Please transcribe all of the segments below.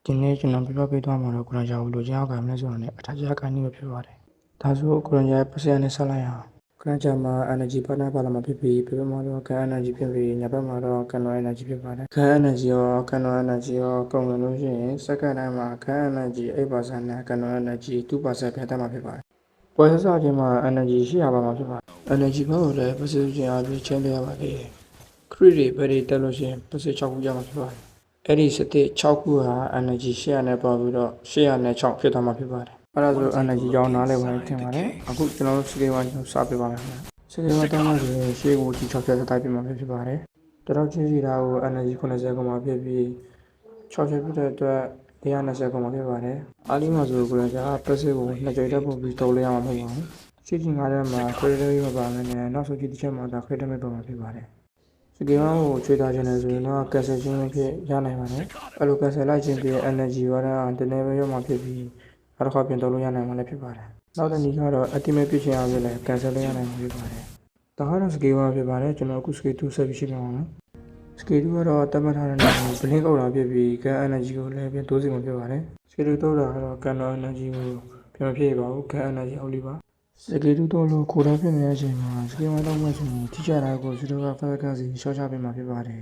ဒီနေ့ကျွန်တော်ပြပေးသွားမှာတော့ကိုရံကြောင်လိုချင်အောင်ကမလဲဆိုတော့ねအထာကြီးကိုင်းနေဖြစ်ပါတယ်ဒါဆိုကိုရံရဲ့ပတ်စံနဲ့ဆက်လိုက်အောင်ခရမ်းချာမှာ energy partner ပါလာမှာဖြစ်ပြီးပြမှာတော့ကန် energy ဖြစ်ပြီးညဘက်မှာတော့ကန် energy ဖြစ်ပါတယ်ကန် energy ရောကန် energy ရောကုန်လို့ရှိရင်စက္ကန့်တိုင်းမှာကန် energy 8% နဲ့ကန် energy 2% ပြန်တက်မှာဖြစ်ပါတယ်ပွဲစားခြင်းမှာ energy 800ပါမှာဖြစ်ပါတယ် energy ဘက်ကိုလည်းပတ်စံချင်းအားဖြင့်ချင်းပြရပါသေးတယ်ခရစ်တွေပဲတွေတက်လို့ရှိရင်ပတ်စံ6ခုရမှာဖြစ်ပါတယ်အဲ့ဒီစတစ်6ခုဟာ energy 800နဲ့ပေါပြီးတော့800နဲ့6ဖြစ်သွားမှာဖြစ်ပါတယ်အဲ့ဒါဆို energy ကြောင်းနားလည်ဝင်ထင်ပါတယ်အခုကျွန်တော်တို့ scale 1ကိုစပြပါမယ်ခင်ဗျ scale 1တောင်းလို့ဆိုရင်ရှေ့ကိုဒီ6ဖြတ်တိုက်ပြမှာဖြစ်ပါတယ်တတော့ချင်းစီတာကို energy 90ကိုမှဖြစ်ပြီး6ဖြတ်ပြတဲ့အတွက်120ကိုမှဖြစ်ပါတယ်အားလုံးမှာဆိုကိုလည်းဒါ passive ကိုနှစ်ကြိမ်တက်ပို့ပြီးတုံးလိုက်ရမှာမဟုတ်ပါဘူးရှင်းချင်းကားထဲမှာ credit မပါမယ်နဲ့နောက်ဆုံးကြည့်တစ်ချက်မှာဒါ credit မဲ့ပုံမှာဖြစ်ပါတယ်စကေး1ကိုချွေထားခြင်းနဲ့ဆိုရင်တော့ cancel ခြင်းဖြစ်ရနိုင်ပါတယ်အဲ့လို cancel လိုက်ခြင်းပြီး energy ရောတော့တနေ့ပဲရမှာဖြစ်ပြီးနောက်တစ်ခါပြန်တော့လို့ရနိုင်မှာလည်းဖြစ်ပါတယ်နောက်တစ်နည်းကတော့ estimate ပြခြင်းအားဖြင့်လည်း cancel လုပ်ရနိုင်မှာဖြစ်ပါတယ်ဒါကတော့ scale 1ဖြစ်ပါတယ်ကျွန်တော်အခု scale 2ဆက်ပြီးရှင်းပြအောင်နော် scale 2ကတော့တတ်မှတ်ထားတဲ့နေရာကို blink အောက်လာဖြစ်ပြီး can energy ကိုလည်းပြန်တိုးစီမှာဖြစ်ပါတယ် scale 2တော့ကတော့ can energy ကိုပြန်မဖြစ်ပါဘူး can energy အောက်လေးပါscale 2တော့လို့ခိုးထားဖြစ်နေတဲ့အချိန်မှာ scale 1တော့မှဆိုရင်ထိကြတာကို0က5ကစီရှော့ချပေးမှာဖြစ်ပါတယ်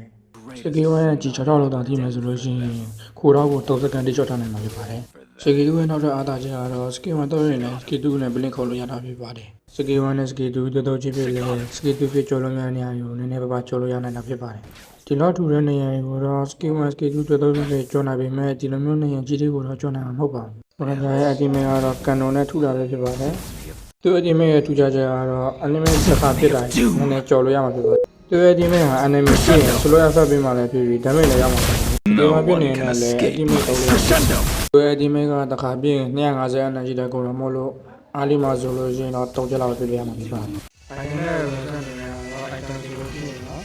scale 1ရဲ့ကြီး6လောက်တောင်ထိမယ်ဆိုလို့ရှိရင်ခိုးတော့ကို3စက္ကန့်တိရှော့ထားနိုင်မှာဖြစ်ပါတယ်scale 2ရဲ့နောက်ထပ်အားသာချက်ကတော့ scale 1တော့ရင်လည်း scale 2နဲ့ blink ခုတ်လို့ရတာဖြစ်ပါတယ်scale 1နဲ့ scale 2တော်ချင်းဖြစ်လေ scale 2ဖြစ်ကျော်လို့ရတဲ့နေရာကိုနည်းနည်းပါးကျော်လို့ရနိုင်တာဖြစ်ပါတယ်ဒီလောက်ထူတဲ့နေရာကိုတော့ scale 1 scale 2တော်ဖြစ်ကျော်နိုင်ပေမဲ့ဒီလိုမျိုးနေရာကြီးတွေကိုတော့ကျော်နိုင်မှာမဟုတ်ပါဘူး။ဘာသာရဲ့အတိမဲကတော့ကန်တော်နဲ့ထူတာပဲဖြစ်ပါတယ်။သူ့အတိမဲရဲ့ထူခြားချက်ကတော့ anime တစ်ခါဖြစ်တာနည်းနည်းကျော်လို့ရမှာဖြစ်ပါတယ်။သူ့ရဲ့အတိမဲဟာ anime ရှိရင်ဆိုလိုရဖတ်ပေးမှလည်းဖြစ်ပြီး damage လည်းရမှာဖြစ်ပါတယ်။ဒီမှာပြနေနေလည်းအတိမဲတော့လို့သူ့ရဲ့အတိမဲကတစ်ခါပြင်း250 energy တဲ့ကုန်တော့မလို့အားလီမှာဆိုလို့ရှိရင်တော့3ချက်လောက်ပြရမှာဖြစ်ပါတယ်။အဲ့ဒီနဲ့ဝင်နေတော့ item ဒီလိုဖြစ်နေတော့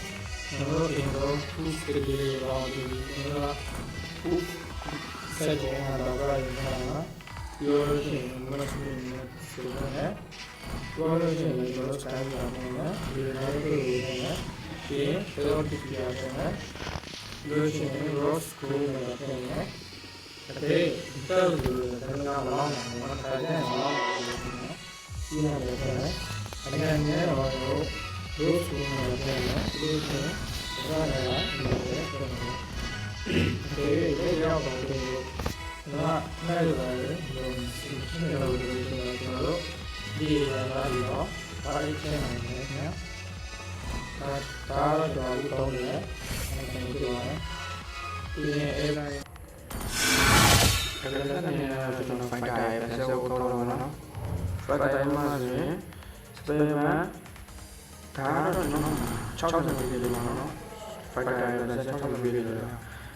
ကျွန်တော်တို့အင်တော့ food scale လေးပေါင်းပြီးကျွန်တော်က food ဆက်ကြအောင်တော့ကြရအောင်နော်ပြောလို့ရှိရင်မနက်ဖြန်နဲ့ဆိုတော့ပြောလို့ရှိရင်ကျွန်တော်စတိုင်းရအောင်နော်ဒီလိုမျိုးတွေနဲ့ဒီတော့ဒီပြရတယ်နော်လို့ရှိရင် rose school နဲ့ပြန်နဲ့အဲ့ဒီတော့ဒီတော့လောင်းမှာထားကြအောင်နော်ဒီနေ့လည်းပြန်အဲ့ဒါနဲ့တော့ rose school နဲ့ပြန်နဲ့လို့ရှိရင်ဒါလည်းဒီလိုပဲဒီရောက်တော့ဒီတော့နိုင်ပါတယ်ဒီရှင်းရလို့ကျွန်တော်တို့ဒီရတာဒီတော့ဒါလေးရှင်းနိုင်တယ်ခင်ဗျာဒါတော့ကျွန်တော်တို့တောင်းတယ်အဲ့ဒါကိုပြောရတယ်ဒီအဲ့ဒါအဲ့ဒါနဲ့ကျွန်တော်ဖိုက်တာရဲ့ပတ်စပ်ကိုတော့နော်ဖိုက်တာမှာဆိုရင်စပယ်မှာဒါတော့နော်60ပဲလေးပါနော်ဖိုက်တာရဲ့ပတ်စပ်60ပဲလေးပါ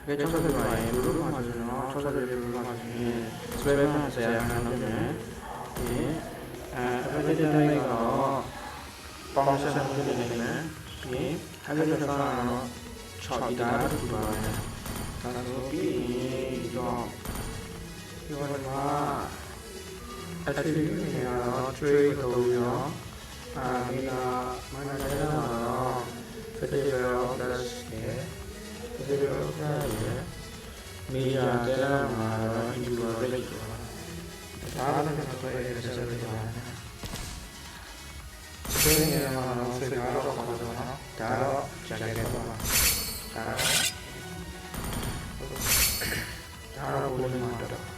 ကဲ60ပဲပါရင်ဘယ်လိုမှဆိုတော့60ပဲလေးပါဆိုရင်စပယ်မှာဆရာကနော်ဒီအဲ့ဒီတိုင်းကတော့ပေါင်းဆက်မှုတွေနေမယ်ပြီးအဲ့ဒီကတော့6ဒီတာတူပါတယ်ဒါဆိုပြီးတော့ပြောရမှာ attribute တွေကတော့ trade လို့ရောဒီက manager ကတော့ federal plus ရဲ့ federal plus ရဲ့ media တဲ့မှာတော့ individual rate ဒါလည်းကျွန်တော်ရဲ့ research တွေပါဒီနေ့ကတော့ဆက်ပြီးတော့ခေါ်တော့နော်ဒါတော့ကြာခဲ့တော့ပါဒါတော့ဘုန်းကြီးမှာတော့